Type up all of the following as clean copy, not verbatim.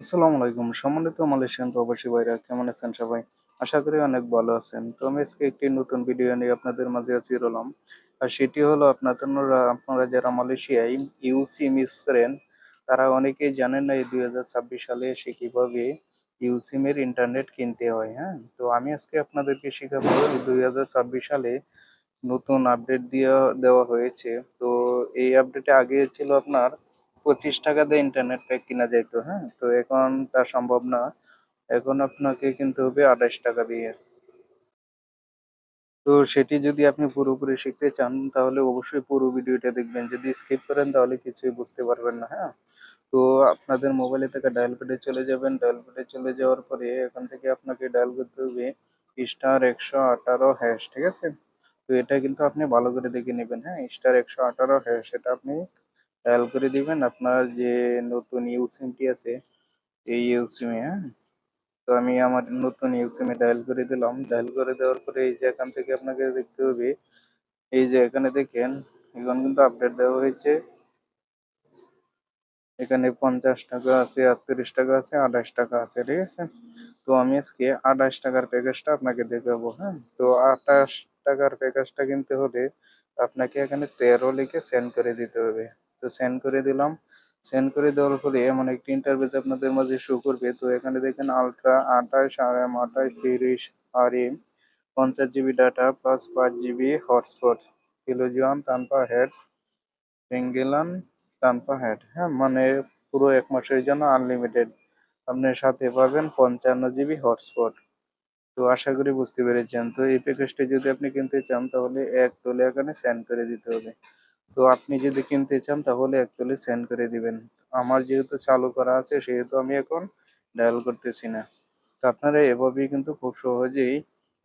আসসালামু আলাইকুম। সম্মানিত মালয়েশিয়ান প্রবাসী ভাইরা কেমন আছেন সবাই? আশা করি অনেক ভালো আছেন। তো আমি আজকে একটি নতুন ভিডিও নিয়ে আপনাদের মাঝে হাজির হলাম। আর সেটি হলো আপনারা যারা মালয়েশিয়ায় সিম ইউজ করেন, তারা অনেকেই জানেন না এই 2026 সালে এসে কিভাবে সিম এর ইন্টারনেট কিনতে হয়, হ্যাঁ? তো আমি আজকে আপনাদেরকে শিখাবো এই 2026 সালে নতুন আপডেট দেওয়া হয়েছে। তো এই আপডেটে আগে ছিল আপনার ৳25 দিয়ে ইন্টারনেট প্যাক কিনা যাইত, হ্যাঁ? তো এখন তা সম্ভব না। এখন আপনাকে কিনতে হবে ৳28 দিয়ে। তো সেটি যদি আপনি পুরোপুরি শিখতে চান তাহলে অবশ্যই পুরো ভিডিওটা দেখবেন। যদি স্কিপ করেন তাহলে কিছুই বুঝতে পারবেন না, হ্যাঁ? তো আপনাদের মোবাইলে থেকে ডায়াল প্যাডে চলে যাবেন। ডায়াল প্যাডে চলে যাওয়ার পরে এখান থেকে আপনাকে ডায়াল করতে হবে *118# ঠিক আছে? তো এটা কিন্তু আপনি ভালো করে দেখে নিবেন, হ্যাঁ? *118# এটা আপনি ডায়াল করে দিবেন আপনার যে নতুন সিমটি আছে এই সিমে, হ্যাঁ? তো আমি আমার নতুন সিমে ডায়াল করে দিলাম। ডায়াল করে দেওয়ার পরে এই যে এখান থেকে আপনাকে দেখতে হবে, এই যে এখানে দেখেন এখন কিন্তু আপডেট দেওয়া হয়েছে। এখানে ৳50 আছে, ৳38 আছে, ৳28 আছে, ঠিক আছে? তো আমি আজকে ৳28 প্যাকেজটা আপনাকে দেখাবো, হ্যাঁ? তো ৳28 প্যাকেজটা কিনতে হলে আপনাকে এখানে ১৩ লিখে সেন্ড করে দিতে হবে। তো সেন্ড করে দিলাম। সেন্ড করে দেওয়ার পরে এমন একটি ইন্টারফেস আপনাদের মাঝে শো করবে। তো এখানে দেখেন ultra ২৮, RM ২৮, ৩০, RE ৫০ GB data plus ৫ GB hotspot. কিলোজন তানপা হেড পেঙ্গেলান তানপা হেড, হ্যাঁ? মানে পুরো ১ মাসের জন্য আনলিমিটেড। আপনি সাথে পাবেন ৫৫ জিবি হটস্পট। তো আশা করি বুঝতে পেরেছেন। তো এই প্যাকেজটা যদি আপনি কিনতে চান তাহলে $১ এখানে সেন্ড করে দিতে হবে। তো আপনি যদি কিনতে চান তাহলে $১ সেন্ড করে দিবেন। আমার যেহেতু চালু করা আছে সেহেতু আমি এখন ডায়াল করতেছি না। তো আপনারা এভাবেই কিন্তু খুব সহজেই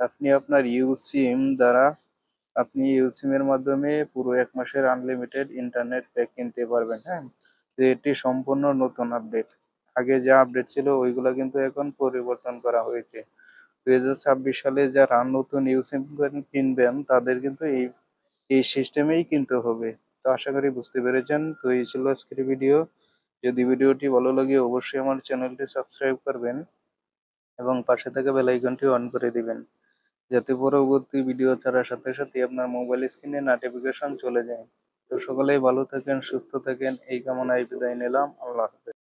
আপনি আপনার সিম দ্বারা আপনি সিম এর মাধ্যমে পুরো ১ মাসের আনলিমিটেড ইন্টারনেট প্যাক কিনতে পারবেন, হ্যাঁ? তো এটি সম্পূর্ণ নতুন আপডেট। আগে যা আপডেট ছিল ওইগুলা কিন্তু এখন পরিবর্তন করা হয়েছে। ২০২৬ সালে যারা নতুন সিম কিনবেন তাদের কিন্তু এই সিস্টেমেই কিনতে হবে। তো আশা করি বুঝতে পেরেছেন। তো এই ছিল আজকের ভিডিও। যদি ভিডিওটি ভালো লাগে অবশ্যই আমার চ্যানেলটি সাবস্ক্রাইব করবেন এবং পাশে থাকা বেল আইকনটি অন করে দিবেন। যাতে পরবর্তী ভিডিও ছাড়ার সাথে সাথে আপনার মোবাইল স্ক্রিনে নোটিফিকেশন চলে যায়। তো সকলেই ভালো থাকেন, সুস্থ থাকেন এই কামনায় বিদায় নিলাম। আল্লাহ হাফেজ।